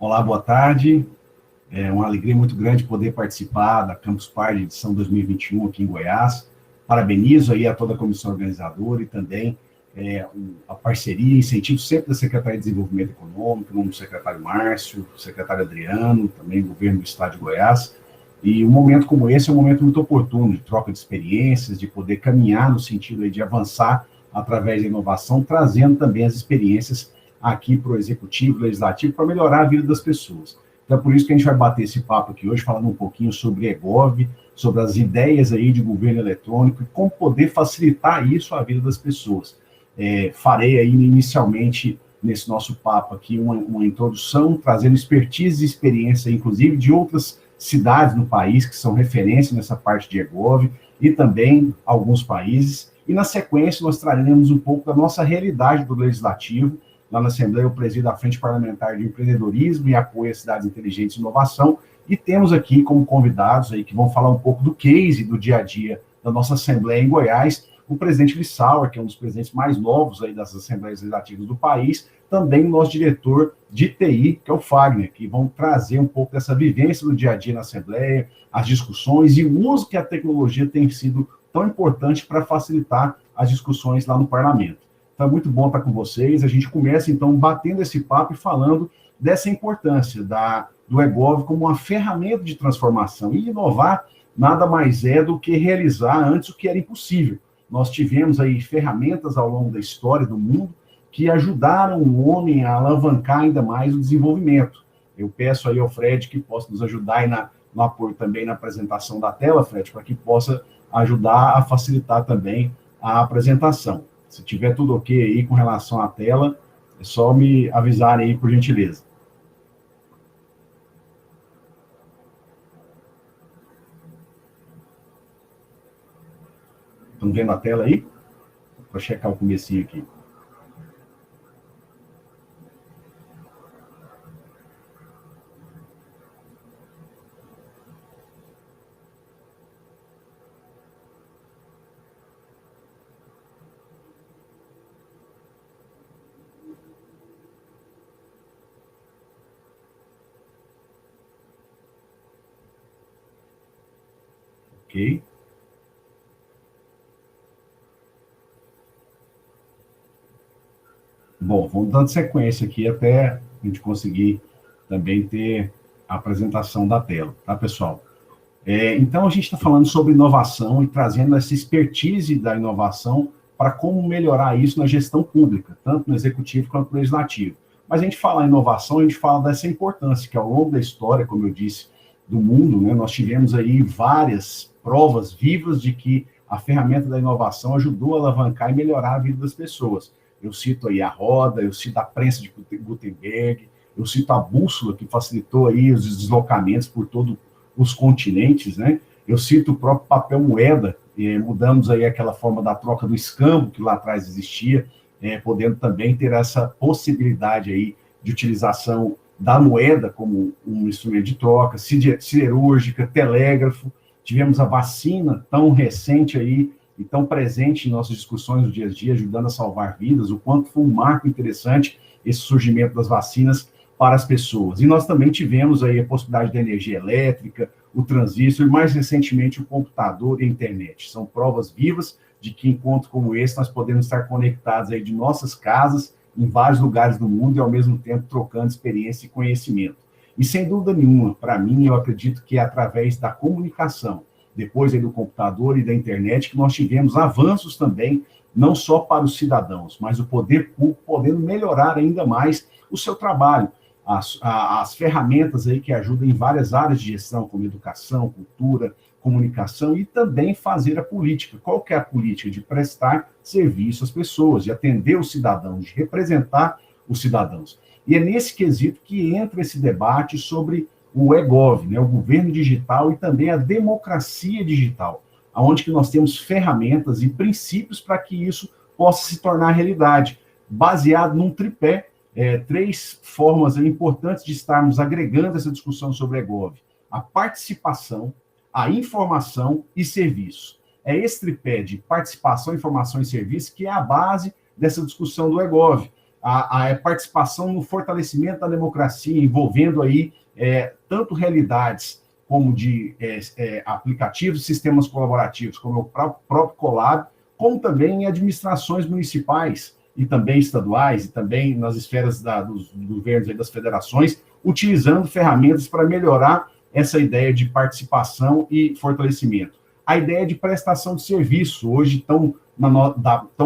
Olá, boa tarde. É uma alegria muito grande poder participar da Campus Party edição 2021 aqui em Goiás. Parabenizo aí a toda a comissão organizadora e também a parceria e incentivo sempre da Secretaria de Desenvolvimento Econômico, no secretário Márcio, secretário Adriano, também do governo do Estado de Goiás. E um momento como esse é um momento muito oportuno de troca de experiências, de poder caminhar no sentido aí de avançar através da inovação, trazendo também as experiências aqui para o Executivo, Legislativo, para melhorar a vida das pessoas. Então, é por isso que a gente vai bater esse papo aqui hoje, falando um pouquinho sobre EGOV, sobre as ideias aí de governo eletrônico e como poder facilitar isso à vida das pessoas. Farei aí inicialmente, nesse nosso papo aqui, uma introdução, trazendo expertise e experiência, inclusive, de outras cidades no país que são referência nessa parte de EGOV e também alguns países. E, na sequência, nós traremos um pouco da nossa realidade do Legislativo. Lá na Assembleia, eu presido a Frente Parlamentar de Empreendedorismo e Apoio às Cidades Inteligentes e Inovação, e temos aqui como convidados aí que vão falar um pouco do case, do dia a dia da nossa Assembleia em Goiás, o presidente Lissauer, que é um dos presidentes mais novos aí das Assembleias Legislativas do país, também o nosso diretor de TI, que é o Fagner, que vão trazer um pouco dessa vivência do dia a dia na Assembleia, as discussões e o uso que a tecnologia tem sido tão importante para facilitar as discussões lá no Parlamento. Então, é muito bom estar com vocês. A gente começa, então, batendo esse papo e falando dessa importância do EGOV como uma ferramenta de transformação. E inovar nada mais é do que realizar antes o que era impossível. Nós tivemos aí ferramentas ao longo da história do mundo que ajudaram o homem a alavancar ainda mais o desenvolvimento. Eu peço aí ao Fred que possa nos ajudar aí no apoio também na apresentação da tela, Fred, para que possa ajudar a facilitar também a apresentação. Se tiver tudo ok aí com relação à tela, é só me avisar aí, por gentileza. Estão vendo a tela aí? Vou checar o comecinho aqui. Ok. Bom, vamos dando sequência aqui até a gente conseguir também ter a apresentação da tela, tá, pessoal? Então, a gente está falando sobre inovação e trazendo essa expertise da inovação para como melhorar isso na gestão pública, tanto no executivo quanto no legislativo. Mas a gente fala em inovação, a gente fala dessa importância, que ao longo da história, como eu disse, do mundo, né, nós tivemos aí várias provas vivas de que a ferramenta da inovação ajudou a alavancar e melhorar a vida das pessoas. Eu cito aí a roda, eu cito a prensa de Gutenberg, eu cito a bússola, que facilitou aí os deslocamentos por todos os continentes, né? Eu cito o próprio papel moeda, mudamos aí aquela forma da troca do escambo que lá atrás existia, podendo também ter essa possibilidade aí de utilização da moeda como um instrumento de troca, siderúrgica, telégrafo. Tivemos a vacina tão recente aí e tão presente em nossas discussões no dia a dia, ajudando a salvar vidas, o quanto foi um marco interessante esse surgimento das vacinas para as pessoas. E nós também tivemos aí a possibilidade da energia elétrica, o transistor e, mais recentemente, o computador e a internet. São provas vivas de que, em encontros como esse, nós podemos estar conectados aí de nossas casas, em vários lugares do mundo, e, ao mesmo tempo, trocando experiência e conhecimento. E, sem dúvida nenhuma, para mim, eu acredito que é através da comunicação, depois aí do computador e da internet, que nós tivemos avanços também, não só para os cidadãos, mas o poder público podendo melhorar ainda mais o seu trabalho. As ferramentas aí que ajudam em várias áreas de gestão, como educação, cultura, comunicação, e também fazer a política. Qual que é a política? De prestar serviço às pessoas, de atender os cidadãos, de representar os cidadãos. E é nesse quesito que entra esse debate sobre o EGOV, né, o governo digital e também a democracia digital, onde que nós temos ferramentas e princípios para que isso possa se tornar realidade, baseado num tripé, três formas importantes de estarmos agregando essa discussão sobre EGOV: a participação, a informação e serviço. É esse tripé de participação, informação e serviço que é a base dessa discussão do EGOV. a participação no fortalecimento da democracia, envolvendo aí tanto realidades como de aplicativos, sistemas colaborativos, como o próprio Colab, como também em administrações municipais e também estaduais, e também nas esferas dos governos e das federações, utilizando ferramentas para melhorar essa ideia de participação e fortalecimento. A ideia de prestação de serviço, hoje tão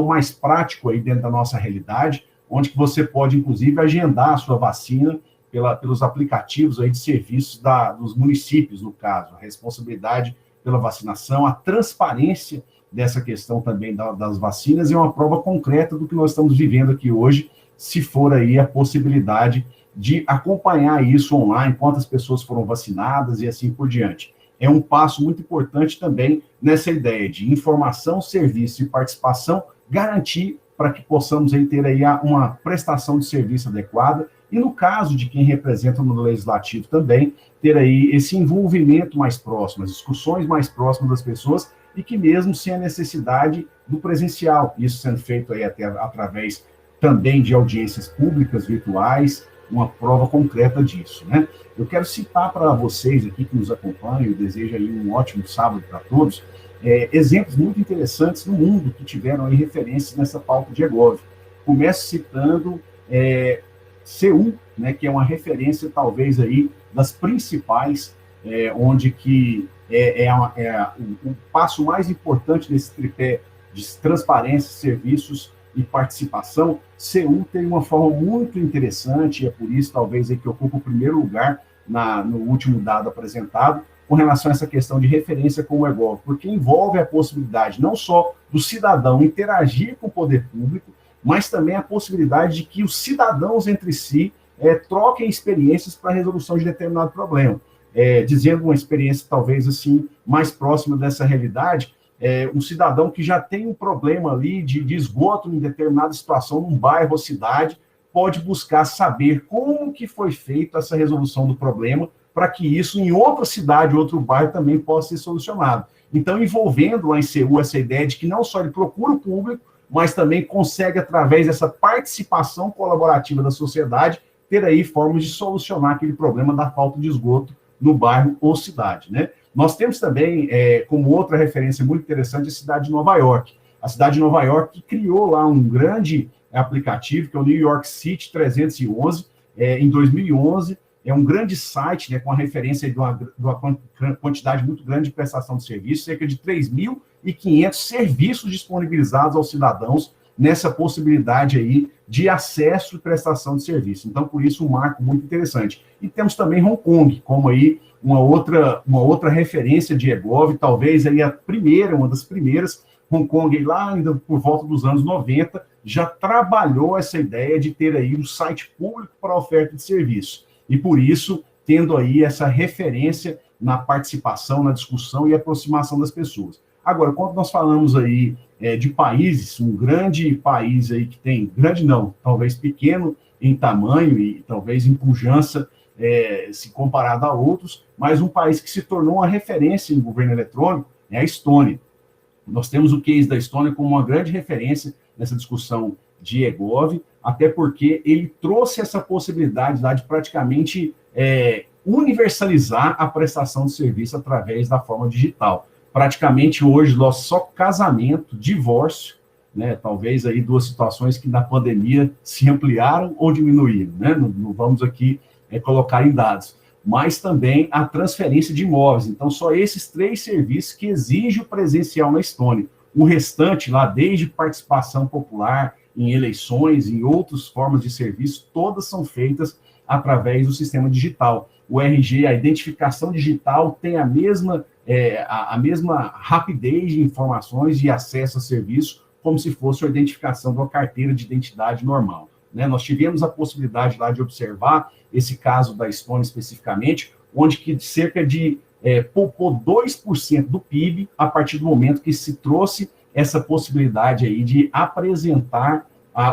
mais prático aí dentro da nossa realidade, onde que você pode, inclusive, agendar a sua vacina pelos aplicativos aí de serviços dos municípios, no caso, a responsabilidade pela vacinação, a transparência dessa questão também das vacinas é uma prova concreta do que nós estamos vivendo aqui hoje, se for aí a possibilidade de acompanhar isso online, quantas pessoas foram vacinadas e assim por diante. É um passo muito importante também nessa ideia de informação, serviço e participação, garantir para que possamos aí ter aí uma prestação de serviço adequada e, no caso de quem representa no legislativo também, ter aí esse envolvimento mais próximo, as discussões mais próximas das pessoas e que mesmo sem a necessidade do presencial, isso sendo feito aí até através também de audiências públicas virtuais, uma prova concreta disso, né? Eu quero citar para vocês aqui que nos acompanham, eu desejo aí um ótimo sábado para todos, exemplos muito interessantes no mundo que tiveram aí referências nessa pauta de EGOV. Começo citando Seul, né, que é uma referência talvez aí das principais, onde que o passo mais importante desse tripé de transparência, serviços e participação. Seul tem uma forma muito interessante, e é por isso talvez aí que ocupa o primeiro lugar no último dado apresentado, com relação a essa questão de referência com o EGOV, porque envolve a possibilidade não só do cidadão interagir com o poder público, mas também a possibilidade de que os cidadãos entre si troquem experiências para a resolução de determinado problema. Dizendo uma experiência talvez assim mais próxima dessa realidade, um cidadão que já tem um problema ali de esgoto em determinada situação, num bairro ou cidade, pode buscar saber como que foi feita essa resolução do problema, para que isso em outra cidade, outro bairro também possa ser solucionado. Então, envolvendo lá em Seul essa ideia de que não só ele procura o público, mas também consegue, através dessa participação colaborativa da sociedade, ter aí formas de solucionar aquele problema da falta de esgoto no bairro ou cidade, né? Nós temos também, como outra referência muito interessante, a cidade de Nova York. A cidade de Nova York que criou lá um grande aplicativo, que é o New York City 311, em 2011, é um grande site, né, com a referência de uma quantidade muito grande de prestação de serviços, cerca de 3.500 serviços disponibilizados aos cidadãos nessa possibilidade aí de acesso e prestação de serviço. Então, por isso, um marco muito interessante. E temos também Hong Kong, como aí uma outra referência de EGOV, talvez aí uma das primeiras. Hong Kong, lá ainda por volta dos anos 90, já trabalhou essa ideia de ter aí um site público para oferta de serviço. E por isso, tendo aí essa referência na participação, na discussão e aproximação das pessoas. Agora, quando nós falamos aí de países, um grande país aí que tem, grande não, talvez pequeno em tamanho e talvez em pujança, se comparado a outros, mas um país que se tornou uma referência em governo eletrônico é a Estônia. Nós temos o case da Estônia como uma grande referência nessa discussão de EGOV, até porque ele trouxe essa possibilidade lá de praticamente universalizar a prestação de serviço através da forma digital. Praticamente hoje, só casamento, divórcio, né, talvez aí duas situações que na pandemia se ampliaram ou diminuíram, né, não vamos aqui colocar em dados, mas também a transferência de imóveis. Então, só esses 3 serviços que exigem o presencial na Estônia. O restante lá, desde participação popular, em eleições, em outras formas de serviço, todas são feitas através do sistema digital. O RG, a identificação digital, tem a mesma rapidez de informações e acesso a serviço, como se fosse a identificação de uma carteira de identidade normal, né? Nós tivemos a possibilidade lá de observar esse caso da Estônia especificamente, onde que cerca de poupou 2% do PIB a partir do momento que se trouxe essa possibilidade aí de apresentar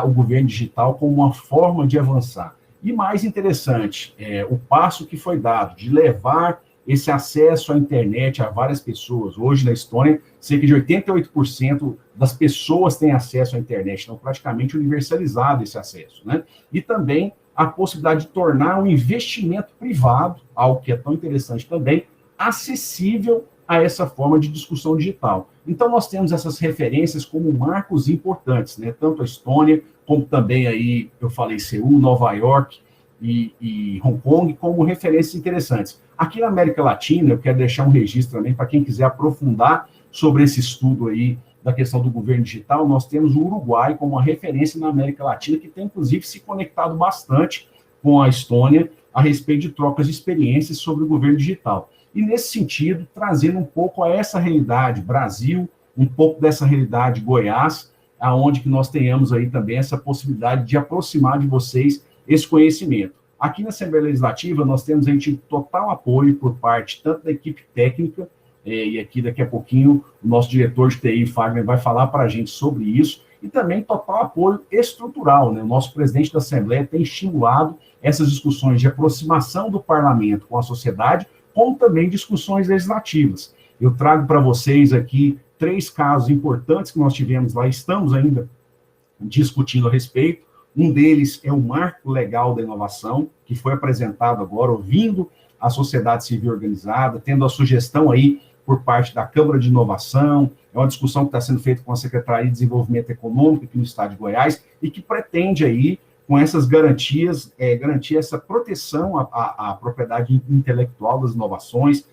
o governo digital como uma forma de avançar. E mais interessante, o passo que foi dado de levar esse acesso à internet a várias pessoas. Hoje, na Estônia, cerca de 88% das pessoas têm acesso à internet, então praticamente universalizado esse acesso, né? E também a possibilidade de tornar um investimento privado, algo que é tão interessante também, acessível a essa forma de discussão digital. Então, nós temos essas referências como marcos importantes, né? Tanto a Estônia, como também aí, eu falei Seul, Nova York e Hong Kong, como referências interessantes. Aqui na América Latina, eu quero deixar um registro também para quem quiser aprofundar sobre esse estudo aí da questão do governo digital. Nós temos o Uruguai como uma referência na América Latina, que tem, inclusive, se conectado bastante com a Estônia a respeito de trocas de experiências sobre o governo digital. E, nesse sentido, trazendo um pouco a essa realidade Brasil, um pouco dessa realidade Goiás, aonde que nós tenhamos aí também essa possibilidade de aproximar de vocês esse conhecimento. Aqui na Assembleia Legislativa, nós temos a gente total apoio por parte tanto da equipe técnica, e aqui daqui a pouquinho o nosso diretor de TI, Fagner, vai falar para a gente sobre isso, e também total apoio estrutural, né? O nosso presidente da Assembleia tem estimulado essas discussões de aproximação do parlamento com a sociedade, como também discussões legislativas. Eu trago para vocês aqui 3 casos importantes que nós tivemos lá, estamos ainda discutindo a respeito. Um deles é o Marco Legal da Inovação, que foi apresentado agora, ouvindo a sociedade civil organizada, tendo a sugestão aí por parte da Câmara de Inovação, é uma discussão que está sendo feita com a Secretaria de Desenvolvimento Econômico aqui no estado de Goiás, e que pretende aí, com essas garantias, garantir essa proteção à propriedade intelectual das inovações,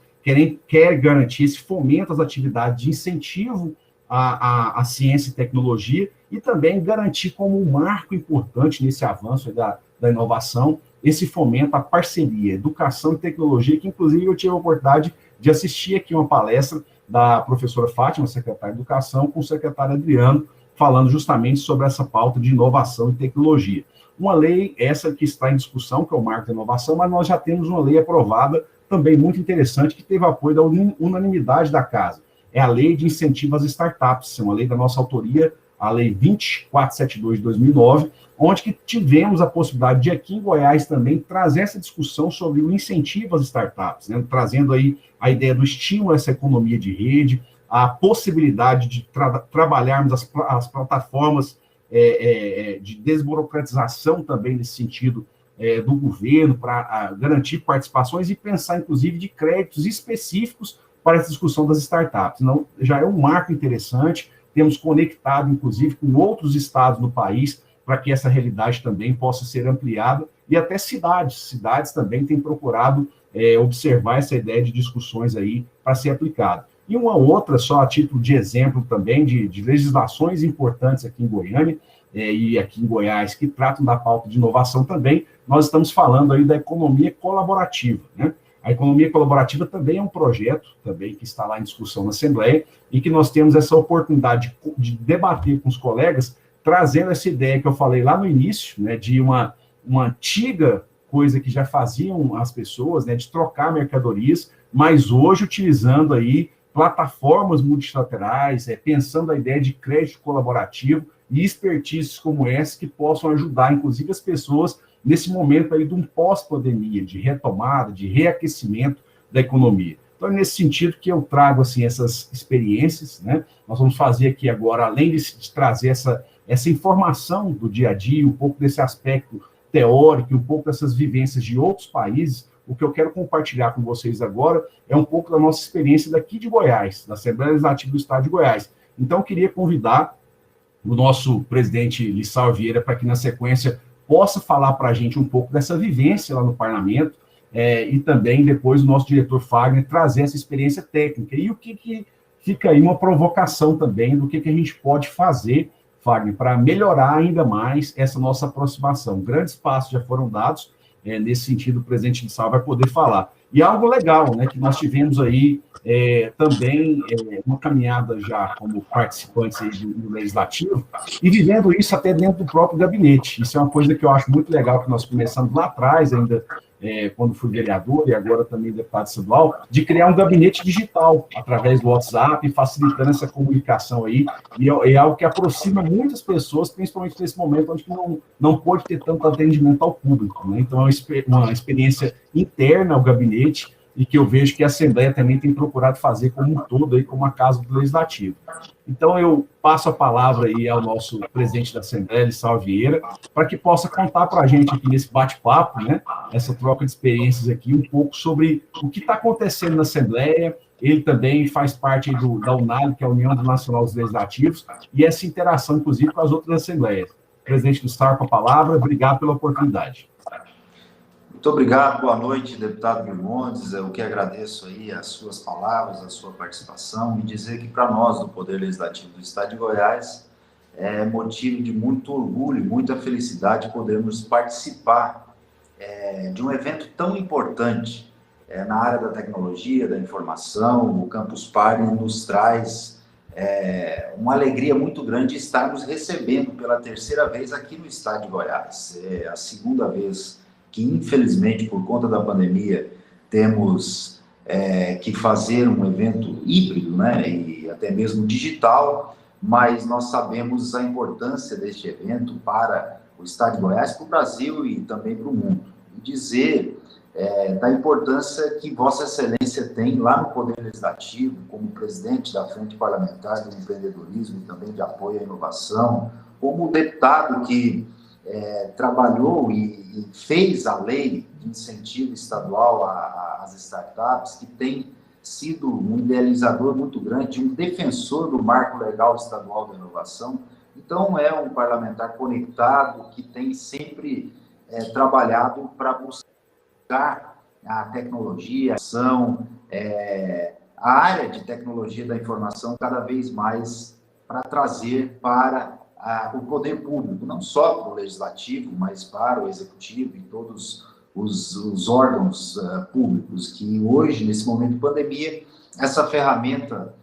quer garantir esse fomento às atividades de incentivo à ciência e tecnologia, e também garantir como um marco importante nesse avanço da inovação, esse fomento à parceria, educação e tecnologia, que inclusive eu tive a oportunidade de assistir aqui uma palestra da professora Fátima, secretária de Educação, com o secretário Adriano, falando justamente sobre essa pauta de inovação e tecnologia. Uma lei, essa que está em discussão, que é o Marco da Inovação, mas nós já temos uma lei aprovada, também muito interessante, que teve apoio da unanimidade da Casa. É a Lei de Incentivo às Startups, é uma lei da nossa autoria, a Lei 2472 de 2009, onde que tivemos a possibilidade de aqui em Goiás também trazer essa discussão sobre o incentivo às startups, né? Trazendo aí a ideia do estímulo a essa economia de rede, a possibilidade de trabalharmos as plataformas de desburocratização também nesse sentido do governo, para garantir participações e pensar, inclusive, de créditos específicos para essa discussão das startups. Então, já é um marco interessante, temos conectado, inclusive, com outros estados do país, para que essa realidade também possa ser ampliada, e até cidades também têm procurado observar essa ideia de discussões aí para ser aplicada. E uma outra, só a título de exemplo também, de legislações importantes aqui em Goiânia e aqui em Goiás, que tratam da pauta de inovação também, nós estamos falando aí da economia colaborativa, né? A economia colaborativa também é um projeto também que está lá em discussão na Assembleia, e que nós temos essa oportunidade de debater com os colegas, trazendo essa ideia que eu falei lá no início, né, de uma antiga coisa que já faziam as pessoas, né, de trocar mercadorias, mas hoje utilizando aí plataformas multilaterais, pensando a ideia de crédito colaborativo e expertises como essa que possam ajudar, inclusive, as pessoas nesse momento aí de um pós-pandemia, de retomada, de reaquecimento da economia. Então, é nesse sentido que eu trago, assim, essas experiências, né? Nós vamos fazer aqui agora, além de trazer essa informação do dia a dia, um pouco desse aspecto teórico, um pouco dessas vivências de outros países, o que eu quero compartilhar com vocês agora é um pouco da nossa experiência daqui de Goiás, da Assembleia Legislativa do Estado de Goiás. Então, eu queria convidar o nosso presidente Lissau Vieira para que, na sequência, possa falar para a gente um pouco dessa vivência lá no parlamento, e também, depois, o nosso diretor Fagner trazer essa experiência técnica. E o que fica aí uma provocação também do que a gente pode fazer, Fagner, para melhorar ainda mais essa nossa aproximação. Grandes passos já foram dados, nesse sentido, o presidente Lissau vai poder falar. E algo legal, né, que nós tivemos aí também uma caminhada já como participantes aí do Legislativo, e vivendo isso até dentro do próprio gabinete. Isso é uma coisa que eu acho muito legal, que nós começamos lá atrás, ainda quando fui vereador, e agora também deputado estadual, de criar um gabinete digital, através do WhatsApp, facilitando essa comunicação aí, e é algo que aproxima muitas pessoas, principalmente nesse momento onde não pode ter tanto atendimento ao público, né? Então, é uma experiência interna ao gabinete, e que eu vejo que a Assembleia também tem procurado fazer como um todo, aí, como a Casa do Legislativo. Então, eu passo a palavra aí ao nosso presidente da Assembleia, Lissau Vieira, para que possa contar para a gente aqui nesse bate-papo, né, essa troca de experiências aqui, um pouco sobre o que está acontecendo na Assembleia. Ele também faz parte da UNALE, que é a União Nacional dos Legislativos, e essa interação, inclusive, com as outras assembleias. Presidente Lissau, com a palavra, obrigado pela oportunidade. Muito obrigado, boa noite, deputado Birmondes. Eu que agradeço aí as suas palavras, a sua participação, e dizer que para nós, do Poder Legislativo do Estado de Goiás, é motivo de muito orgulho, muita felicidade podermos participar de um evento tão importante na área da tecnologia, da informação. O Campus Party nos traz uma alegria muito grande estarmos recebendo pela terceira vez aqui no Estado de Goiás. É a segunda vez que, infelizmente, por conta da pandemia, temos que fazer um evento híbrido, né, e até mesmo digital, mas nós sabemos a importância deste evento para o Estado de Goiás, para o Brasil e também para o mundo. E dizer da importância que Vossa Excelência tem lá no Poder Legislativo, como presidente da Frente Parlamentar do Empreendedorismo e também de apoio à inovação, como deputado que trabalhou e fez a lei de incentivo estadual às startups, que tem sido um idealizador muito grande, um defensor do marco legal estadual da inovação. Então, é um parlamentar conectado que tem sempre trabalhado para buscar a tecnologia, a ação, a área de tecnologia da informação cada vez mais para trazer para o poder público, não só para o legislativo, mas para o executivo e todos os órgãos públicos, que hoje, nesse momento de pandemia, essa ferramenta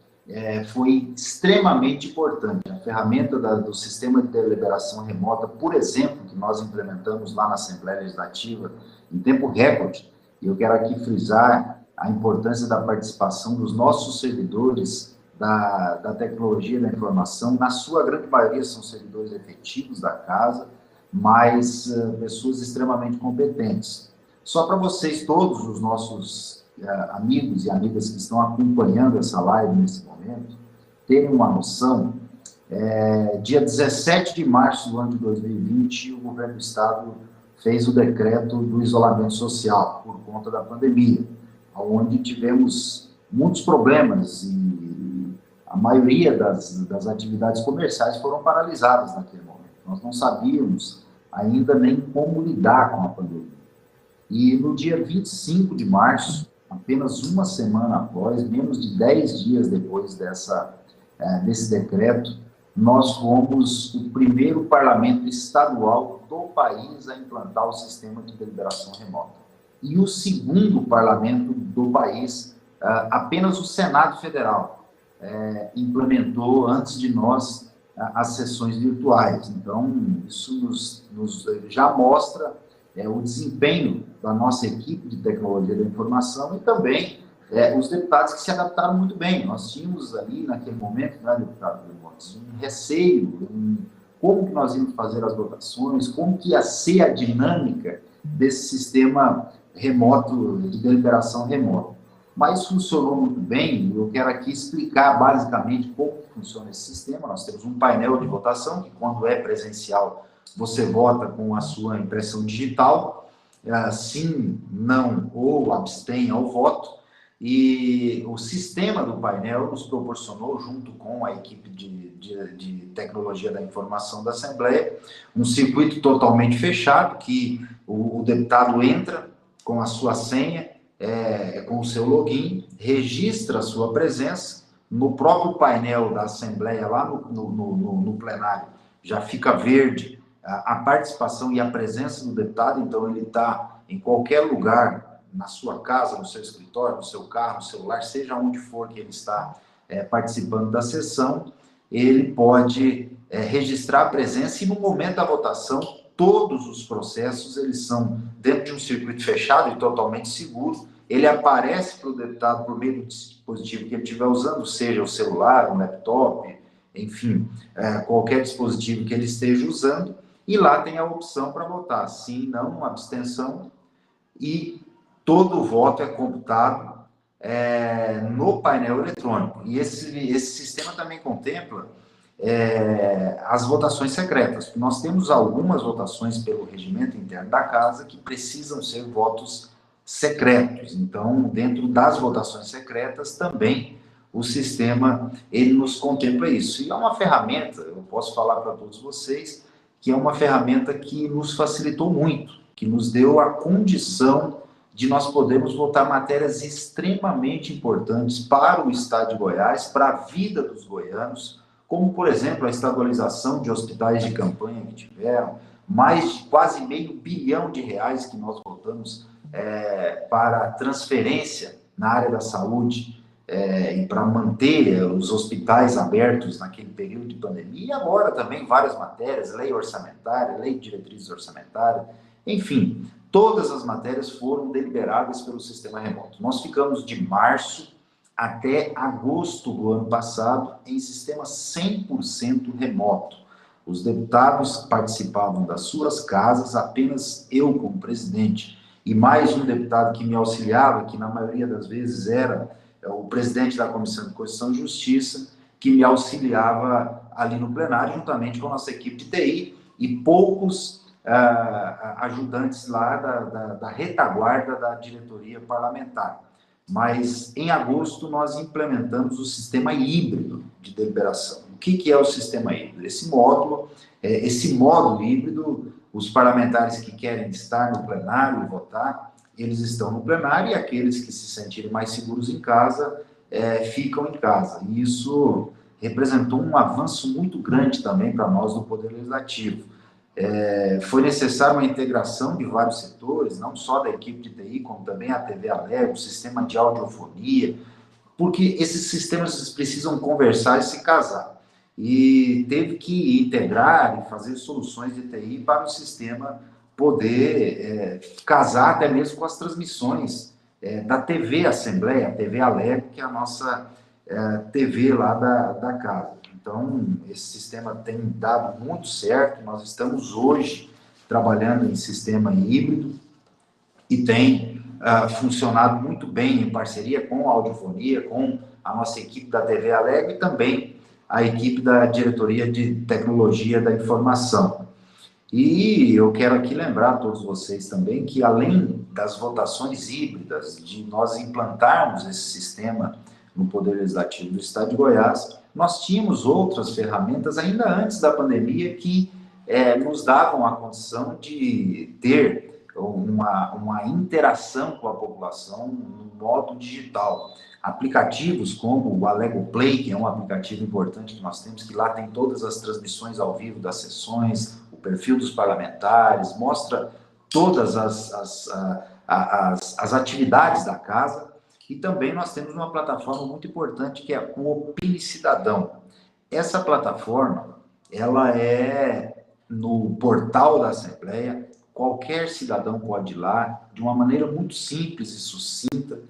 foi extremamente importante. A ferramenta do sistema de deliberação remota, por exemplo, que nós implementamos lá na Assembleia Legislativa em tempo recorde, e eu quero aqui frisar a importância da participação dos nossos servidores da tecnologia da informação. Na sua grande maioria são servidores efetivos da casa, mas pessoas extremamente competentes. Só para vocês, todos os nossos amigos e amigas que estão acompanhando essa live nesse momento, terem uma noção, dia 17 de março do ano de 2020, o governo do Estado fez o decreto do isolamento social por conta da pandemia, onde tivemos muitos problemas e a maioria das atividades comerciais foram paralisadas naquele momento. Nós não sabíamos ainda nem como lidar com a pandemia. E no dia 25 de março, apenas uma semana após, menos de 10 dias depois desse decreto, nós fomos o primeiro parlamento estadual do país a implantar o sistema de deliberação remota. E o segundo parlamento do país, apenas o Senado Federal, implementou antes de nós as sessões virtuais. Então, isso nos já mostra o desempenho da nossa equipe de tecnologia da informação e também os deputados que se adaptaram muito bem. Nós tínhamos ali, naquele momento, né, deputado Birmondes, um receio em como que nós íamos fazer as votações, como que ia ser a dinâmica desse sistema remoto, de deliberação remota. Mas funcionou muito bem, e eu quero aqui explicar basicamente como funciona esse sistema. Nós temos um painel de votação, que quando é presencial, você vota com a sua impressão digital, sim, não ou abstém ao voto, e o sistema do painel nos proporcionou, junto com a equipe de tecnologia da informação da Assembleia, um circuito totalmente fechado, que o deputado entra com a sua senha, com o seu login, registra a sua presença, no próprio painel da Assembleia, lá no plenário, já fica verde a participação e a presença do deputado. Então ele está em qualquer lugar, na sua casa, no seu escritório, no seu carro, no celular, seja onde for que ele está participando da sessão, ele pode registrar a presença e no momento da votação, todos os processos, eles são dentro de um circuito fechado e totalmente seguro. Ele aparece para o deputado por meio do dispositivo que ele estiver usando, seja o celular, o laptop, enfim, qualquer dispositivo que ele esteja usando, e lá tem a opção para votar sim, não, abstenção, e todo voto é computado no painel eletrônico. E esse sistema também contempla as votações secretas. Nós temos algumas votações pelo regimento interno da casa que precisam ser votos secretos. Então, dentro das votações secretas, também o sistema, ele nos contempla isso. E é uma ferramenta, eu posso falar para todos vocês, que é uma ferramenta que nos facilitou muito, que nos deu a condição de nós podermos votar matérias extremamente importantes para o Estado de Goiás, para a vida dos goianos, como, por exemplo, a estadualização de hospitais de campanha que tiveram, mais de quase R$500 bilhão que nós votamos para transferência na área da saúde e para manter os hospitais abertos naquele período de pandemia, e agora também várias matérias, lei orçamentária, lei de diretrizes orçamentárias, enfim, todas as matérias foram deliberadas pelo sistema remoto. Nós ficamos de março até agosto do ano passado em sistema 100% remoto. Os deputados participavam das suas casas, apenas eu como presidente, e mais um deputado que me auxiliava, que na maioria das vezes era o presidente da Comissão de Constituição e Justiça, que me auxiliava ali no plenário, juntamente com a nossa equipe de TI e poucos ajudantes lá da retaguarda da diretoria parlamentar. Mas em agosto nós implementamos o sistema híbrido de deliberação. O que é o sistema híbrido? Esse módulo híbrido, os parlamentares que querem estar no plenário e votar, eles estão no plenário, e aqueles que se sentirem mais seguros em casa, ficam em casa. E isso representou um avanço muito grande também para nós do Poder Legislativo. Foi necessária uma integração de vários setores, não só da equipe de TI, como também a TV Alego, o sistema de audiofonia, porque esses sistemas precisam conversar e se casar. E teve que integrar e fazer soluções de TI para o sistema poder casar até mesmo com as transmissões da TV Assembleia, a TV Alego, que é a nossa TV lá da casa. Então, esse sistema tem dado muito certo. Nós estamos hoje trabalhando em sistema híbrido e tem funcionado muito bem em parceria com a audiofonia, com a nossa equipe da TV Alego e também a equipe da Diretoria de Tecnologia da Informação. E eu quero aqui lembrar a todos vocês também que, além das votações híbridas, de nós implantarmos esse sistema no Poder Legislativo do Estado de Goiás, nós tínhamos outras ferramentas ainda antes da pandemia que nos davam a condição de ter uma interação com a população no modo digital. Aplicativos como o Alego Play, que é um aplicativo importante que nós temos, que lá tem todas as transmissões ao vivo das sessões, o perfil dos parlamentares, mostra todas as atividades da casa. E também nós temos uma plataforma muito importante que é o Opine Cidadão. Essa plataforma, ela é no portal da Assembleia, qualquer cidadão pode ir lá, de uma maneira muito simples e sucinta.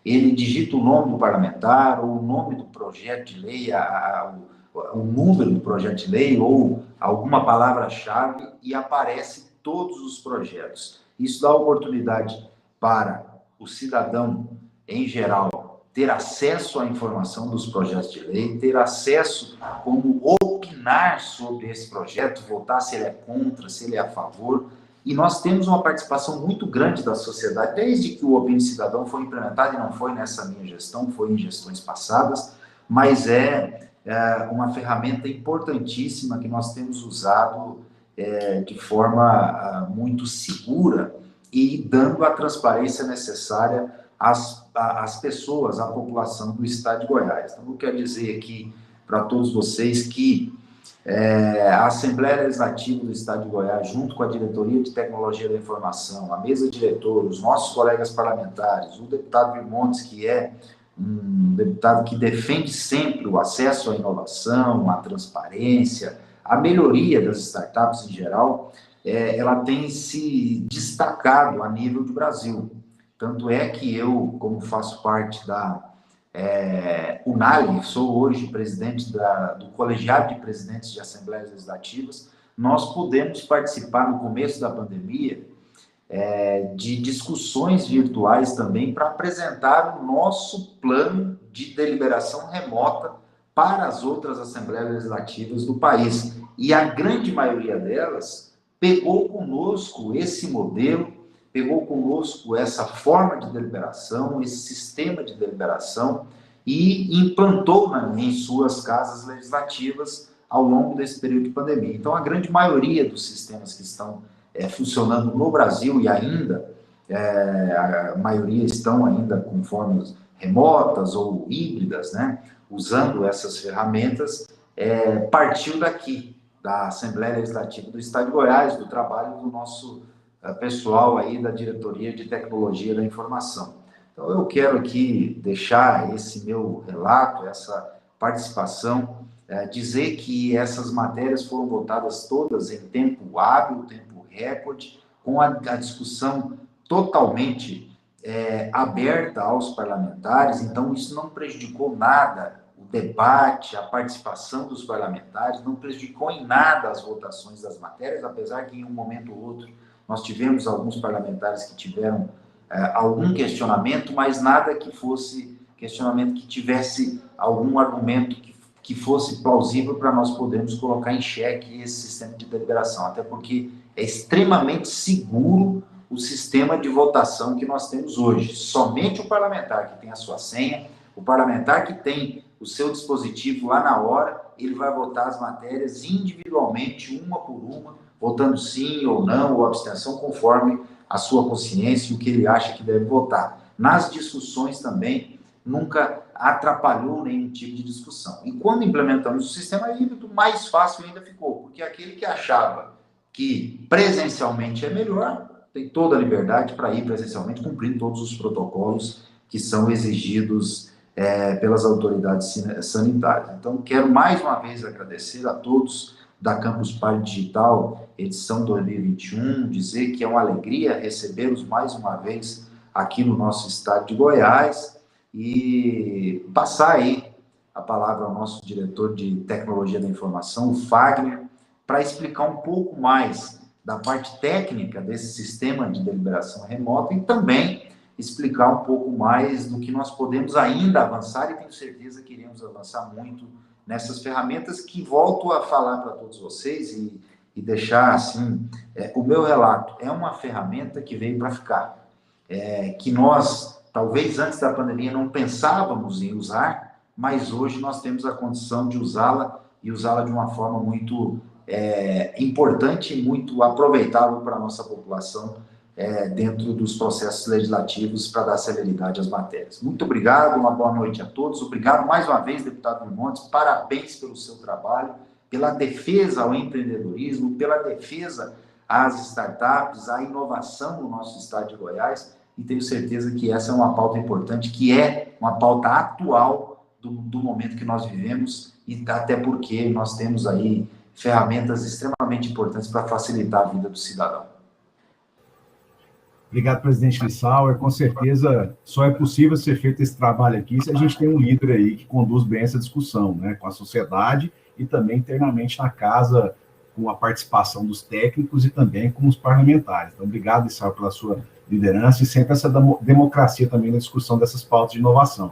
Ele digita o nome do parlamentar, ou o nome do projeto de lei, o número do projeto de lei, ou alguma palavra-chave, e aparece todos os projetos. Isso dá oportunidade para o cidadão, em geral, ter acesso à informação dos projetos de lei, ter acesso a como opinar sobre esse projeto, votar se ele é contra, se ele é a favor. E nós temos uma participação muito grande da sociedade, desde que o Opine Cidadão foi implementado, e não foi nessa minha gestão, foi em gestões passadas, mas é uma ferramenta importantíssima que nós temos usado de forma muito segura e dando a transparência necessária às pessoas, à população do Estado de Goiás. Então, eu quero dizer aqui para todos vocês que a Assembleia Legislativa do Estado de Goiás, junto com a Diretoria de Tecnologia da Informação, a mesa diretora, os nossos colegas parlamentares, o deputado Virmontes, que é um deputado que defende sempre o acesso à inovação, à transparência, a melhoria das startups em geral, ela tem se destacado a nível do Brasil. Tanto é que eu, como faço parte da UNALE, sou hoje presidente do Colegiado de Presidentes de Assembleias Legislativas, nós pudemos participar no começo da pandemia de discussões virtuais também para apresentar o nosso plano de deliberação remota para as outras assembleias legislativas do país. E a grande maioria delas pegou conosco esse modelo, pegou conosco essa forma de deliberação, esse sistema de deliberação e implantou em suas casas legislativas ao longo desse período de pandemia. Então, a grande maioria dos sistemas que estão funcionando no Brasil e ainda, a maioria estão ainda com formas remotas ou híbridas, né, usando essas ferramentas, partiu daqui, da Assembleia Legislativa do Estado de Goiás, do trabalho do nosso pessoal aí da Diretoria de Tecnologia da Informação. Então, eu quero aqui deixar esse meu relato, essa participação, dizer que essas matérias foram votadas todas em tempo hábil, tempo recorde, com a discussão totalmente aberta aos parlamentares, então isso não prejudicou nada o debate, a participação dos parlamentares, não prejudicou em nada as votações das matérias, apesar que em um momento ou outro nós tivemos alguns parlamentares que tiveram algum questionamento, mas nada que fosse questionamento que tivesse algum argumento que fosse plausível para nós podermos colocar em xeque esse sistema de deliberação, até porque é extremamente seguro o sistema de votação que nós temos hoje. Somente o parlamentar que tem a sua senha, o parlamentar que tem o seu dispositivo lá na hora, ele vai votar as matérias individualmente, uma por uma, votando sim ou não, ou abstenção, conforme a sua consciência e o que ele acha que deve votar. Nas discussões também, nunca atrapalhou nenhum tipo de discussão. E quando implementamos o sistema híbrido, mais fácil ainda ficou, porque aquele que achava que presencialmente é melhor, tem toda a liberdade para ir presencialmente, cumprindo todos os protocolos que são exigidos pelas autoridades sanitárias. Então, quero mais uma vez agradecer a todos da Campus Party Digital, edição 2021, dizer que é uma alegria recebê-los mais uma vez aqui no nosso estado de Goiás e passar aí a palavra ao nosso diretor de Tecnologia da Informação, o Fagner, para explicar um pouco mais da parte técnica desse sistema de deliberação remota e também explicar um pouco mais do que nós podemos ainda avançar, e tenho certeza que iremos avançar muito nessas ferramentas que volto a falar para todos vocês e deixar assim, o meu relato é uma ferramenta que veio para ficar, que nós, talvez antes da pandemia, não pensávamos em usar, mas hoje nós temos a condição de usá-la e usá-la de uma forma muito importante e muito aproveitável para a nossa população dentro dos processos legislativos para dar celeridade às matérias. Muito obrigado, uma boa noite a todos. Obrigado mais uma vez, deputado Birmontes, parabéns pelo seu trabalho, pela defesa ao empreendedorismo, pela defesa às startups, à inovação no nosso estado de Goiás, e tenho certeza que essa é uma pauta importante, que é uma pauta atual do momento que nós vivemos, e até porque nós temos aí ferramentas extremamente importantes para facilitar a vida do cidadão. Obrigado, presidente Lissauer. Com certeza, só é possível ser feito esse trabalho aqui se a gente tem um líder aí que conduz bem essa discussão, né, com a sociedade e também internamente na casa, com a participação dos técnicos e também com os parlamentares. Então, obrigado, Lissauer, pela sua liderança e sempre essa democracia também na discussão dessas pautas de inovação.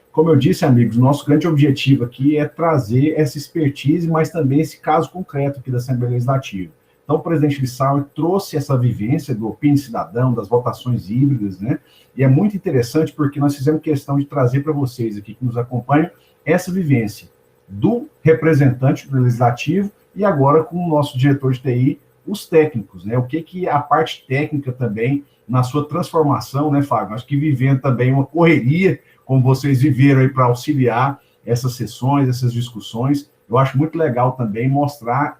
Como eu disse, amigos, nosso grande objetivo aqui é trazer essa expertise, mas também esse caso concreto aqui da Assembleia Legislativa. Então, o presidente Lissauer trouxe essa vivência do Opinião Cidadão, das votações híbridas, né? E é muito interessante porque nós fizemos questão de trazer para vocês aqui que nos acompanham essa vivência do representante do Legislativo e agora com o nosso diretor de TI, os técnicos, né? O que a parte técnica também, na sua transformação, né, Fábio? Acho que vivendo também uma correria, como vocês viveram aí para auxiliar essas sessões, essas discussões. Eu acho muito legal também mostrar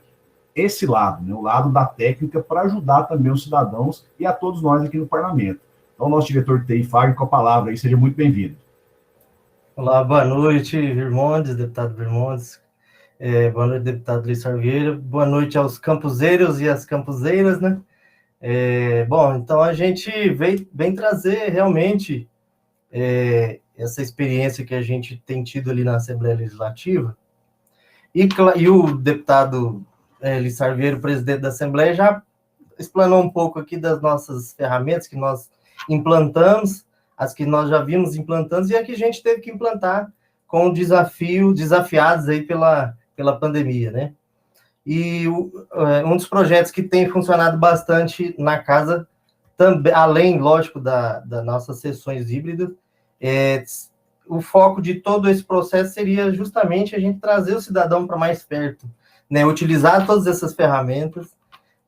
esse lado, né, o lado da técnica, para ajudar também os cidadãos e a todos nós aqui no parlamento. Então, nosso diretor de TI, Fagner, com a palavra aí, seja muito bem-vindo. Olá, boa noite, Birmontes, deputado Birmontes, boa noite, deputado Lissauer Vieira, boa noite aos campuseiros e às campuseiras, né? Bom, então a gente vem trazer realmente essa experiência que a gente tem tido ali na Assembleia Legislativa, e o deputado Lissauer Vieira, o presidente da Assembleia, já explanou um pouco aqui das nossas ferramentas que nós implantamos, as que nós já vimos implantando e a que a gente teve que implantar com o desafiados aí pela pandemia, né? E um dos projetos que tem funcionado bastante na casa, também, além, lógico, das nossas sessões híbridas, o foco de todo esse processo seria justamente a gente trazer o cidadão para mais perto, né? Utilizar todas essas ferramentas,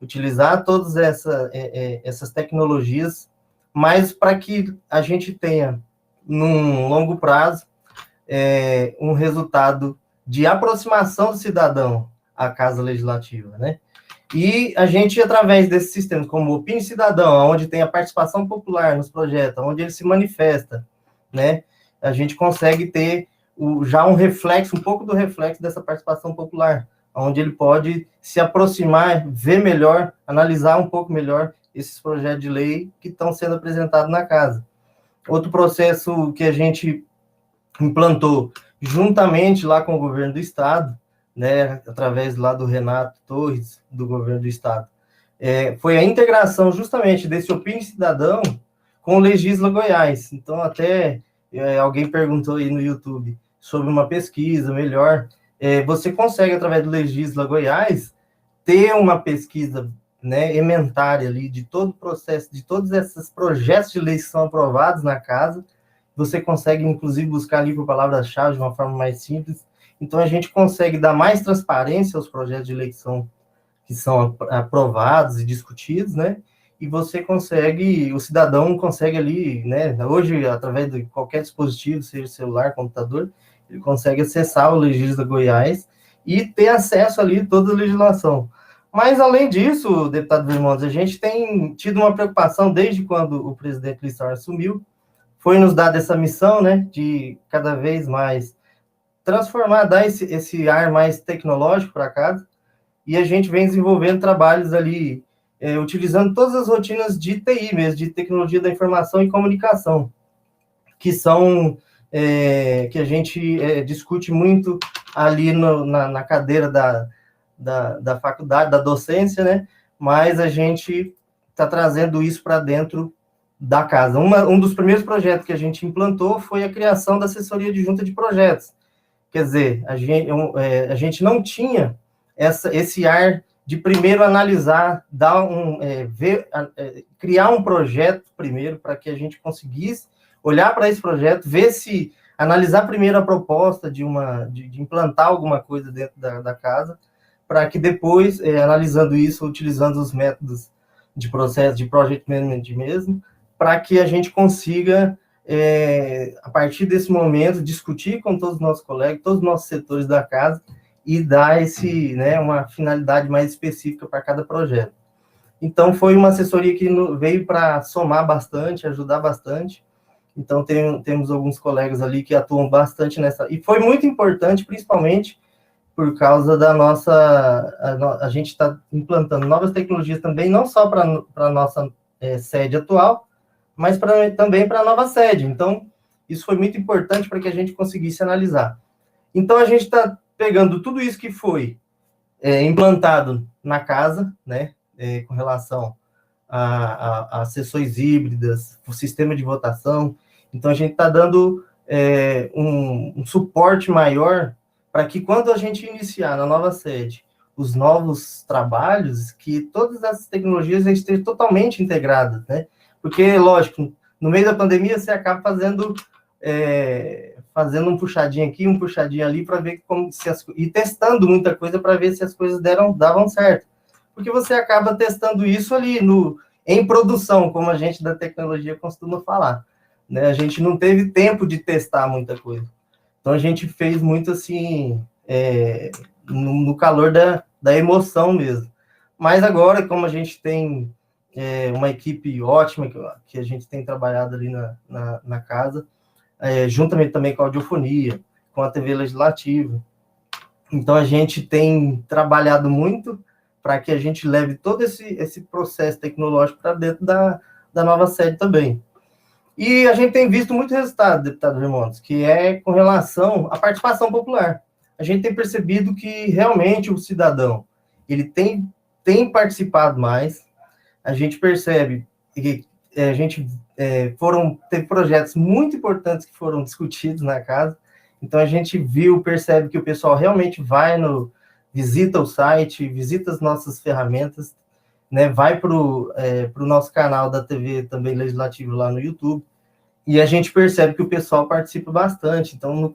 utilizar todas essas tecnologias, mas para que a gente tenha, num longo prazo, um resultado de aproximação do cidadão à Casa Legislativa, né? E a gente, através desses sistemas, como o Opine Cidadão, onde tem a participação popular nos projetos, onde ele se manifesta, né? A gente consegue ter já um reflexo, um pouco do reflexo dessa participação popular, onde ele pode se aproximar, ver melhor, analisar um pouco melhor esses projetos de lei que estão sendo apresentados na casa. Outro processo que a gente implantou juntamente lá com o governo do estado, né, através lá do Renato Torres, do governo do estado, foi a integração justamente desse Opine Cidadão com o Legisla Goiás. Então, até alguém perguntou aí no YouTube sobre uma pesquisa melhor. Você consegue, através do Legisla Goiás, ter uma pesquisa, né, ementária ali de todo o processo, de todos esses projetos de lei que são aprovados na casa. Você consegue, inclusive, buscar ali por palavras-chave de uma forma mais simples. Então, a gente consegue dar mais transparência aos projetos de lei que são aprovados e discutidos, né? E você consegue, o cidadão consegue ali, né? Hoje, através de qualquer dispositivo, seja celular, computador, ele consegue acessar o Legisla Goiás e ter acesso ali a toda a legislação. Mas, além disso, deputado Vermontes, a gente tem tido uma preocupação desde quando o presidente Lissauer assumiu, foi nos dada essa missão, né, de cada vez mais transformar, dar esse ar mais tecnológico para casa, e a gente vem desenvolvendo trabalhos ali, utilizando todas as rotinas de TI mesmo, de tecnologia da informação e comunicação, que são, que a gente discute muito ali na cadeira da faculdade, da docência, né, mas a gente está trazendo isso para dentro da casa. Um dos primeiros projetos que a gente implantou foi a criação da assessoria de junta de projetos. Quer dizer, a gente não tinha esse ar de primeiro analisar, criar um projeto primeiro para que a gente conseguisse olhar para esse projeto, analisar primeiro a proposta de implantar alguma coisa dentro da casa, para que depois, analisando isso, utilizando os métodos de processo de project management mesmo, para que a gente consiga, a partir desse momento, discutir com todos os nossos colegas, todos os nossos setores da casa, e dar uma finalidade mais específica para cada projeto. Então, foi uma assessoria que veio para somar bastante, ajudar bastante. Então, temos alguns colegas ali que atuam bastante nessa... E foi muito importante, principalmente, por causa da a gente está implantando novas tecnologias também, não só para a nossa sede atual, mas também para a nova sede. Então, isso foi muito importante para que a gente conseguisse analisar. Então, a gente está pegando tudo isso que foi implantado na casa, né, com relação a sessões híbridas, o sistema de votação. Então, a gente está dando um suporte maior para que, quando a gente iniciar na nova sede os novos trabalhos, que todas essas tecnologias estejam totalmente integradas, né? Porque, lógico, no meio da pandemia, você acaba fazendo um puxadinho aqui, um puxadinho ali, para ver e testando muita coisa para ver se as coisas davam certo. Porque você acaba testando isso ali em produção, como a gente da tecnologia costuma falar, né? A gente não teve tempo de testar muita coisa. Então, a gente fez muito assim, no calor da emoção mesmo. Mas agora, como a gente tem uma equipe ótima, que a gente tem trabalhado ali na casa, juntamente também com a audiofonia, com a TV Legislativa. Então, a gente tem trabalhado muito para que a gente leve todo esse processo tecnológico para dentro da nova sede também. E a gente tem visto muito resultado, deputado Vermontes, que é com relação à participação popular. A gente tem percebido que realmente o cidadão ele tem participado mais, a gente percebe que teve projetos muito importantes que foram discutidos na casa, então a gente percebe que o pessoal realmente visita o site, visita as nossas ferramentas, né, vai para o nosso canal da TV também Legislativo lá no YouTube, e a gente percebe que o pessoal participa bastante, então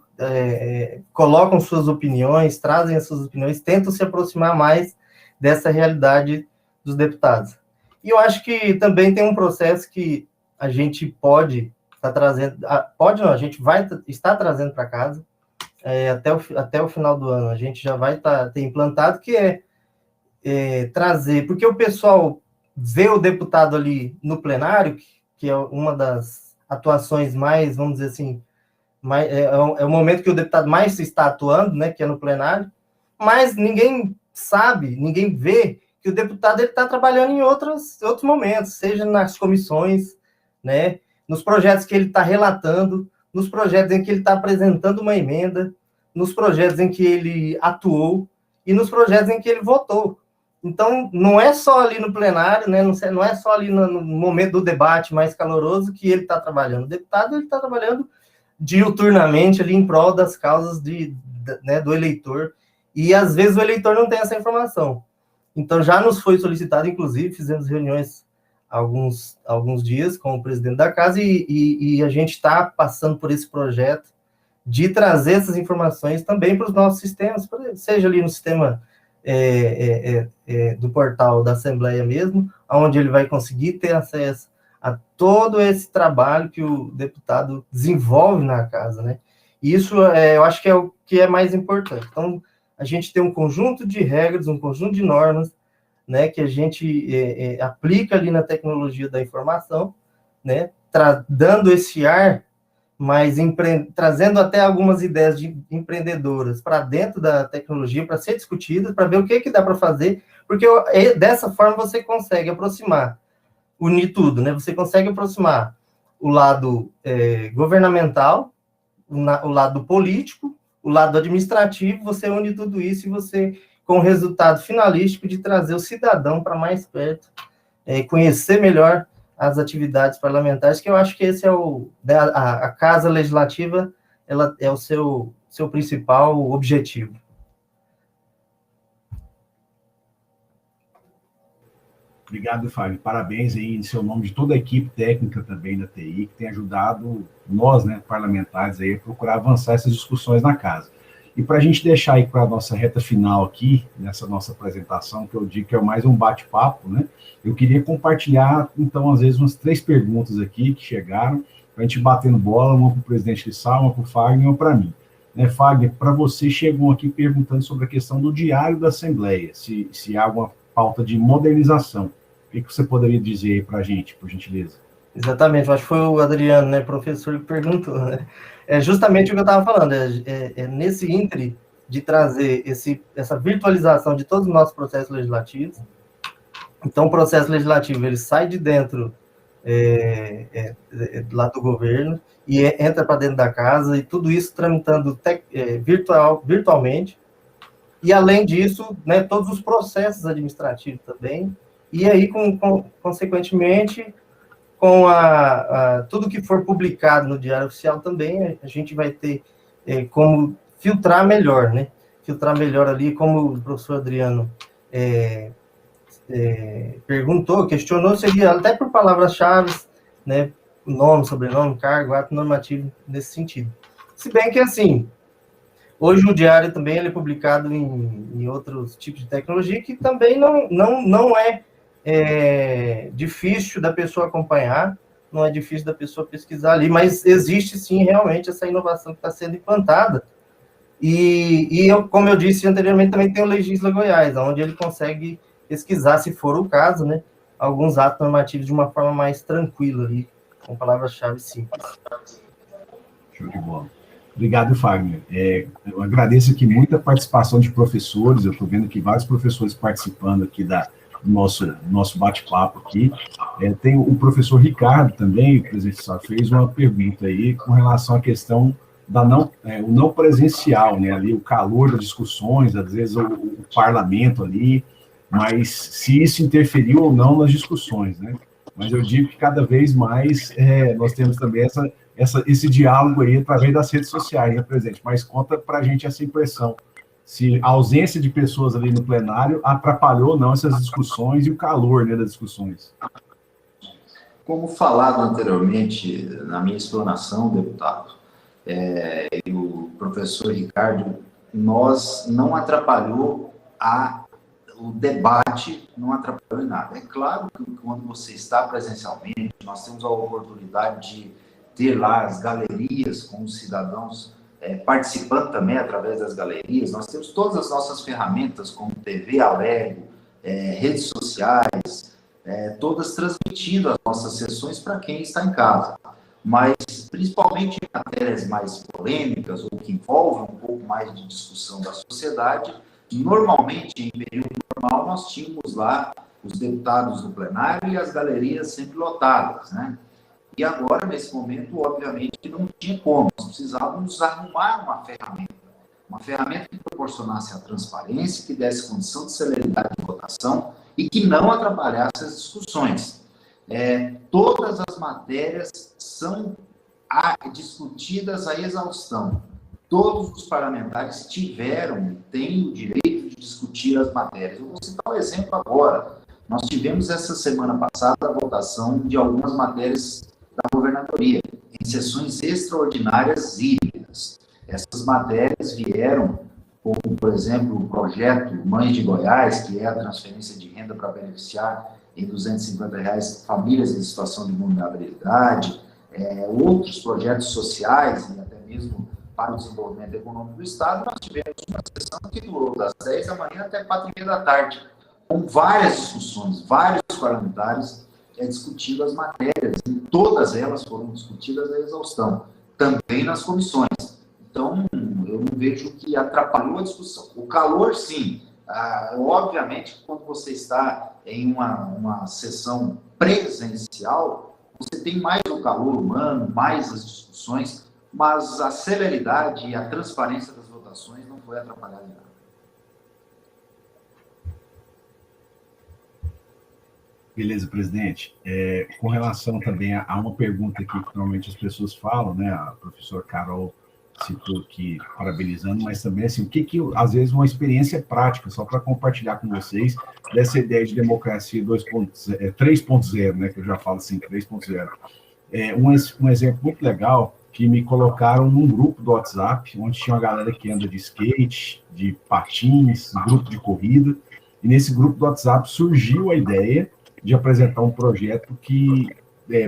colocam suas opiniões, trazem as suas opiniões, tentam se aproximar mais dessa realidade dos deputados. E eu acho que também tem um processo que a gente pode estar trazendo, a gente vai estar trazendo para casa, até o final do ano, a gente já vai ter implantado, que é trazer, porque o pessoal vê o deputado ali no plenário, que é uma das atuações mais, vamos dizer assim, é o momento que o deputado mais está atuando, né, que é no plenário, mas ninguém sabe, ninguém vê que o deputado está trabalhando em outros momentos, seja nas comissões, né, nos projetos que ele está relatando, nos projetos em que ele está apresentando uma emenda, nos projetos em que ele atuou e nos projetos em que ele votou. Então, não é só ali no plenário, né, não é só ali no momento do debate mais caloroso que ele está trabalhando. O deputado está trabalhando diuturnamente ali em prol das causas do eleitor, e às vezes o eleitor não tem essa informação. Então, já nos foi solicitado, inclusive, fizemos reuniões alguns dias com o presidente da casa, e a gente está passando por esse projeto de trazer essas informações também para os nossos sistemas, seja ali no sistema do portal da Assembleia mesmo, onde ele vai conseguir ter acesso a todo esse trabalho que o deputado desenvolve na casa, né? E isso, eu acho que é o que é mais importante. Então, a gente tem um conjunto de regras, um conjunto de normas, né, que a gente aplica ali na tecnologia da informação, né, dando esse ar, mas trazendo até algumas ideias empreendedoras para dentro da tecnologia, para ser discutidas, para ver o que dá para fazer, porque dessa forma você consegue unir tudo, né? Você consegue aproximar o lado governamental, o lado político, o lado administrativo, você une tudo isso e você, com o resultado finalístico de trazer o cidadão para mais perto, conhecer melhor as atividades parlamentares, que eu acho que esse é a Casa Legislativa, ela é o seu principal objetivo. Obrigado, Fábio. Parabéns aí em seu nome de toda a equipe técnica também da TI, que tem ajudado nós, né, parlamentares, aí, a procurar avançar essas discussões na casa. E para a gente deixar aí para a nossa reta final aqui, nessa nossa apresentação, que eu digo que é mais um bate-papo, né, eu queria compartilhar, então, às vezes, umas 3 perguntas aqui que chegaram, para a gente batendo bola, uma para o presidente Lissau, uma para o Fagner e uma para mim. Né, Fagner, para você, chegam aqui perguntando sobre a questão do diário da Assembleia, se há alguma pauta de modernização. O que você poderia dizer aí para a gente, por gentileza? Exatamente, acho que foi o Adriano, né, professor, que perguntou, né? É justamente o que eu estava falando, nesse íntere de trazer essa virtualização de todos os nossos processos legislativos. Então, o processo legislativo, ele sai de dentro lá do governo e entra para dentro da casa, e tudo isso tramitando virtualmente. E, além disso, né, todos os processos administrativos também. E aí, consequentemente, com tudo que for publicado no Diário Oficial também, a gente vai ter como filtrar melhor, né? Filtrar melhor ali, como o professor Adriano perguntou, questionou, seria até por palavras-chave, né? Nome, sobrenome, cargo, ato normativo, nesse sentido. Se bem que, assim, hoje o Diário também ele é publicado em outros tipos de tecnologia que também não é difícil da pessoa acompanhar, não é difícil da pessoa pesquisar ali, mas existe sim realmente essa inovação que está sendo implantada. E eu, como eu disse anteriormente, também tem o Legisla Goiás, onde ele consegue pesquisar, se for o caso, né, alguns atos normativos de uma forma mais tranquila ali, com palavras-chave simples. Show de bola. Obrigado, Fagner. Eu agradeço aqui muita participação de professores, eu estou vendo aqui vários professores participando aqui do nosso bate-papo aqui. Tem o professor Ricardo também, o presidente fez uma pergunta aí com relação à questão o não presencial, né, ali o calor das discussões, às vezes o parlamento ali, mas se isso interferiu ou não nas discussões, né? Mas eu digo que cada vez mais nós temos também esse diálogo aí através das redes sociais, né, presidente? Mas conta para a gente essa impressão, se a ausência de pessoas ali no plenário atrapalhou ou não essas discussões e o calor, né, das discussões. Como falado anteriormente na minha explanação, deputado, e o professor Ricardo, nós não atrapalhou o debate, não atrapalhou em nada. É claro que quando você está presencialmente, nós temos a oportunidade de ter lá as galerias com os cidadãos participando também através das galerias. Nós temos todas as nossas ferramentas, como TV Alego, redes sociais, todas transmitindo as nossas sessões para quem está em casa. Mas, principalmente em matérias mais polêmicas ou que envolvem um pouco mais de discussão da sociedade, normalmente, em período normal, nós tínhamos lá os deputados do plenário e as galerias sempre lotadas, né? E agora, nesse momento, obviamente, não tinha como. Nós precisávamos arrumar uma ferramenta que proporcionasse a transparência, que desse condição de celeridade de votação e que não atrapalhasse as discussões. Todas as matérias são discutidas à exaustão. Todos os parlamentares têm o direito de discutir as matérias. Eu vou citar um exemplo agora. Nós tivemos essa semana passada a votação de algumas matérias da governadoria, em sessões extraordinárias híbridas. Essas matérias vieram, como, por exemplo, o projeto Mães de Goiás, que é a transferência de renda para beneficiar em R$250 famílias em situação de vulnerabilidade, outros projetos sociais e até mesmo para o desenvolvimento econômico do Estado. Nós tivemos uma sessão que durou das 10 da manhã até 4h30 da tarde, com várias discussões, vários parlamentares discutindo as matérias, e todas elas foram discutidas à exaustão, também nas comissões. Então, eu não vejo que atrapalhou a discussão. O calor, sim. Obviamente, quando você está em uma sessão presencial, você tem mais o calor humano, mais as discussões, mas a celeridade e a transparência das votações não foi atrapalhada em nada. Beleza, presidente. Com relação também a uma pergunta aqui que normalmente as pessoas falam, né? A professora Carol citou aqui, parabenizando, mas também, assim, o que às vezes, uma experiência prática, só para compartilhar com vocês, dessa ideia de democracia 3.0, né? Que eu já falo assim, 3.0. Um exemplo muito legal que me colocaram num grupo do WhatsApp, onde tinha uma galera que anda de skate, de patins, grupo de corrida, e nesse grupo do WhatsApp surgiu a ideia de apresentar um projeto que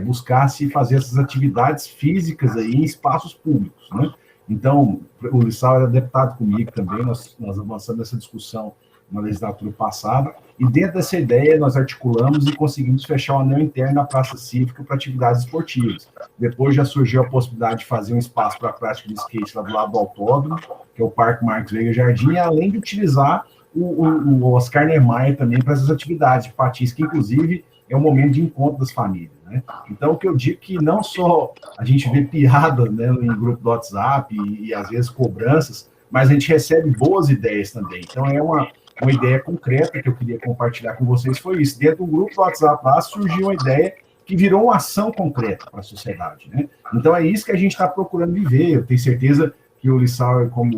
buscasse fazer essas atividades físicas aí em espaços públicos, né? Então, o Lissau era deputado comigo também, nós avançamos essa discussão na legislatura passada, e dentro dessa ideia nós articulamos e conseguimos fechar o anel interno da Praça Cívica para atividades esportivas. Depois já surgiu a possibilidade de fazer um espaço para a prática de skate lá do lado do autódromo, que é o Parque Marcos Veiga Jardim, além de utilizar o Oscar Niemeyer também para essas atividades de patins, que inclusive é um momento de encontro das famílias, né? Então, o que eu digo que não só a gente vê piada, né, em grupo do WhatsApp e às vezes cobranças, mas a gente recebe boas ideias também. Então, é uma ideia concreta que eu queria compartilhar com vocês, foi isso. Dentro do grupo do WhatsApp lá surgiu uma ideia que virou uma ação concreta para a sociedade, né? Então, é isso que a gente está procurando viver. Eu tenho certeza que o Lissau, como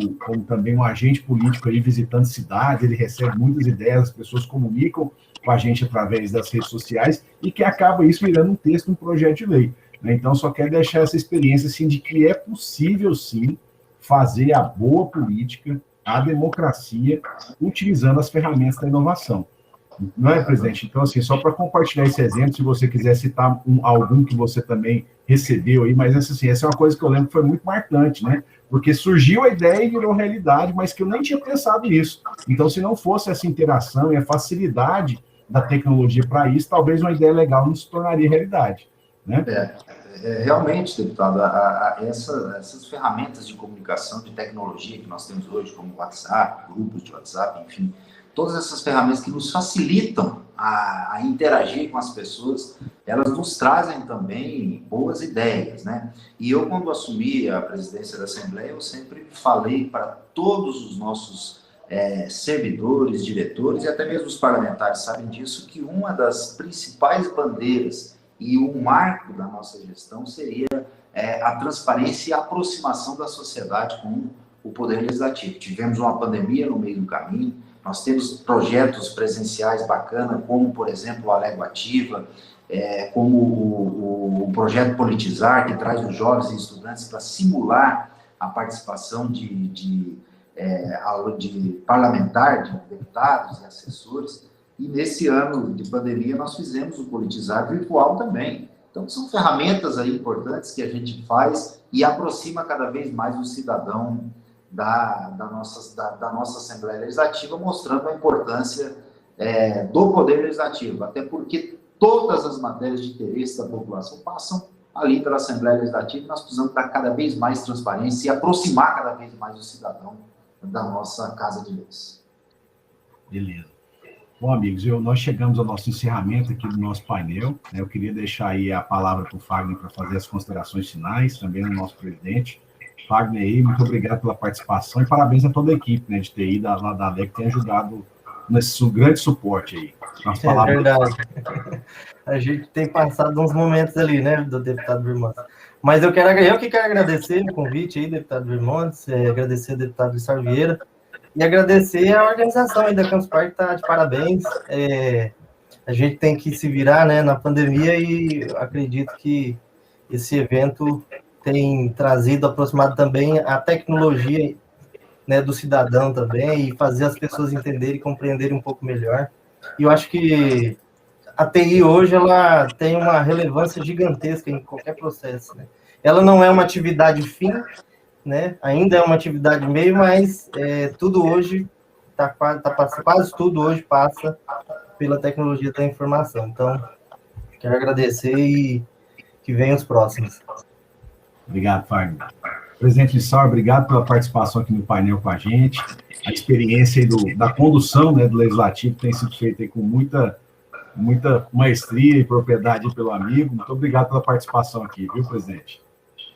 também um agente político aí visitando cidades, ele recebe muitas ideias, as pessoas comunicam com a gente através das redes sociais e que acaba isso virando um texto, um projeto de lei, né? Então, só quero deixar essa experiência assim, de que é possível, sim, fazer a boa política, a democracia, utilizando as ferramentas da inovação. Não é, presidente? Então, assim, só para compartilhar esse exemplo, se você quiser citar algum que você também recebeu aí, mas assim, essa é uma coisa que eu lembro que foi muito marcante, né? Porque surgiu a ideia e virou realidade, mas que eu nem tinha pensado nisso. Então, se não fosse essa interação e a facilidade da tecnologia para isso, talvez uma ideia legal não se tornaria realidade, né? Realmente, deputado, essas ferramentas de comunicação, de tecnologia que nós temos hoje, como WhatsApp, grupos de WhatsApp, enfim, todas essas ferramentas que nos facilitam a interagir com as pessoas, elas nos trazem também boas ideias, né? E eu, quando assumi a presidência da Assembleia, eu sempre falei para todos os nossos servidores, diretores e até mesmo os parlamentares sabem disso, que uma das principais bandeiras e o marco da nossa gestão seria a transparência e a aproximação da sociedade com o Poder Legislativo. Tivemos uma pandemia no meio do caminho, nós temos projetos presenciais bacanas, como, por exemplo, a Légua Ativa, como o projeto Politizar, que traz os jovens e estudantes para simular a participação de parlamentar, de deputados e assessores, e nesse ano de pandemia nós fizemos o Politizar virtual também. Então, são ferramentas aí importantes que a gente faz e aproxima cada vez mais o cidadão da nossa Assembleia Legislativa, mostrando a importância do Poder Legislativo, até porque todas as matérias de interesse da população passam ali pela Assembleia Legislativa e nós precisamos dar cada vez mais transparência e aproximar cada vez mais o cidadão da nossa Casa de Leis. Beleza. Bom, amigos, nós chegamos ao nosso encerramento aqui do nosso painel, né? Eu queria deixar aí a palavra para o Fagner para fazer as considerações finais, também o nosso presidente. Fagner aí, muito obrigado pela participação e parabéns a toda a equipe, né, de TI lá da LEC, que tem ajudado nesse grande suporte aí. É verdade. A gente tem passado uns momentos ali, né, do deputado Virmontes. Mas eu que quero agradecer o convite aí, deputado Virmontes, agradecer ao deputado Luiz Vieira e agradecer a organização aí da Campus Party, tá de parabéns. A gente tem que se virar, né, na pandemia e acredito que esse evento tem trazido, aproximado também a tecnologia, né, do cidadão também e fazer as pessoas entenderem e compreenderem um pouco melhor. E eu acho que a TI hoje ela tem uma relevância gigantesca em qualquer processo, né? Ela não é uma atividade fim, né? Ainda é uma atividade meio, mas tudo hoje quase tudo hoje passa pela tecnologia da informação. Então, quero agradecer e que venham os próximos. Obrigado, Fagner. Presidente Lissauer, obrigado pela participação aqui no painel com a gente. A experiência aí da condução, né, do Legislativo tem sido feita aí com muita maestria e propriedade pelo amigo. Muito obrigado pela participação aqui, viu, presidente?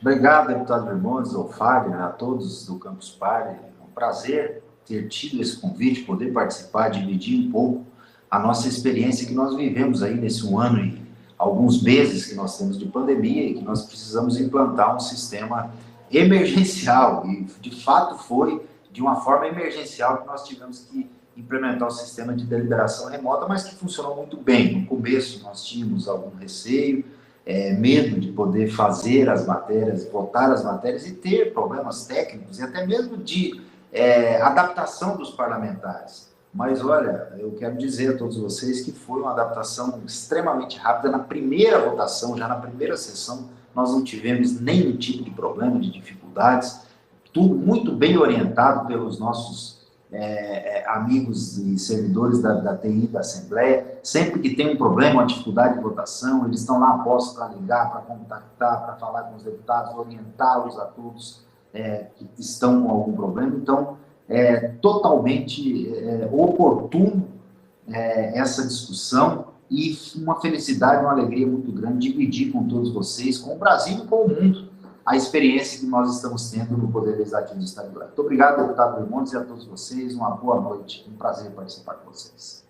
Obrigado, deputado Virmontes, ao Fagner, a todos do Campus Party. É um prazer ter tido esse convite, poder participar, dividir um pouco a nossa experiência que nós vivemos aí nesse um ano e alguns meses que nós temos de pandemia e que nós precisamos implantar um sistema emergencial. E, de fato, foi de uma forma emergencial que nós tivemos que implementar o sistema de deliberação remota, mas que funcionou muito bem. No começo, nós tínhamos algum receio, medo de poder fazer as matérias, votar as matérias e ter problemas técnicos e até mesmo de adaptação dos parlamentares. Mas, olha, eu quero dizer a todos vocês que foi uma adaptação extremamente rápida. Na primeira votação, já na primeira sessão, nós não tivemos nenhum tipo de problema, de dificuldades, tudo muito bem orientado pelos nossos amigos e servidores da TI da Assembleia. Sempre que tem um problema, uma dificuldade de votação, eles estão lá postos para ligar, para contactar, para falar com os deputados, orientá-los a todos que estão com algum problema. Então, totalmente oportuno essa discussão e uma felicidade, uma alegria muito grande dividir com todos vocês, com o Brasil e com o mundo, a experiência que nós estamos tendo no Poder Legislativo do Estado do Rio. Muito obrigado, deputado Virmontes, e a todos vocês. Uma boa noite. Um prazer participar com vocês.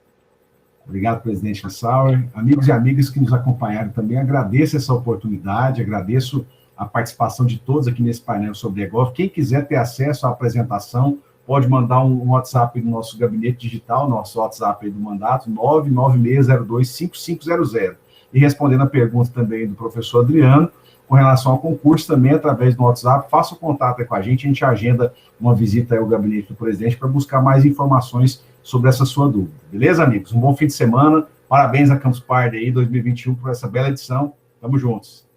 Obrigado, presidente Lissauer. Amigos e amigas que nos acompanharam também, agradeço essa oportunidade, agradeço a participação de todos aqui nesse painel sobre e-Gov. Quem quiser ter acesso à apresentação, pode mandar um WhatsApp do nosso gabinete digital, nosso WhatsApp aí do mandato, 996025500. E respondendo a pergunta também do professor Adriano, com relação ao concurso, também através do WhatsApp, faça o contato aí com a gente agenda uma visita aí ao gabinete do presidente para buscar mais informações sobre essa sua dúvida. Beleza, amigos? Um bom fim de semana, parabéns a Campus Party aí 2021 por essa bela edição. Tamo juntos.